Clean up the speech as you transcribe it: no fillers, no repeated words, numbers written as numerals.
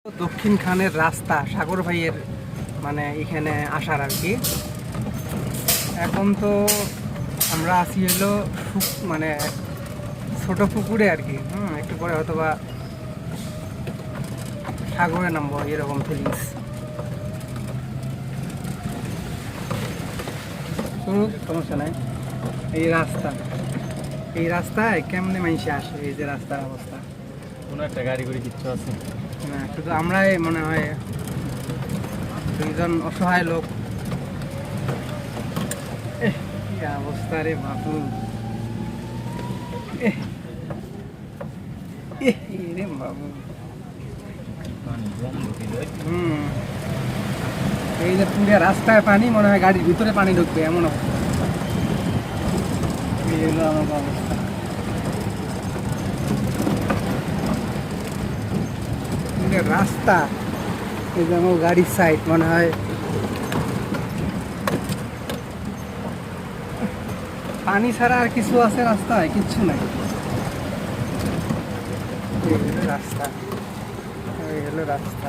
দক্ষিণ খানের রাস্তা সাগর ভাইয়ের মানে এখানে আসার আর কি। এখন তো আমরা আছি হলো মানে ছোট পুকুরে আর কি। একটু পরে হয়তো বা সাগরে নামবো, এরকম ফিলিংস। শুনুন, সমস্যা নাই। এই রাস্তায় কেমনে মানুষে আসে, এই যে রাস্তার অবস্থা। কোনো একটা গাড়ি করে কিচ্ছু আছে না, শুধু আমরাই মনে হয় দুইজন অসহায় লোক। কি অবস্থা রে বাবু, রে বাবু। এই যে পুরো রাস্তায় পানি, মনে হয় গাড়ির ভিতরে পানি ঢুকবে এমন অবস্থা। এই হলো আমার অবস্থা। রাস্তা এই যে আমার গাড়ির সাইড, মনে হয় পানি ছাড়া আর কিছু আছে রাস্তায়? কিচ্ছু নাই। এই হলো রাস্তা, এই হলো রাস্তা।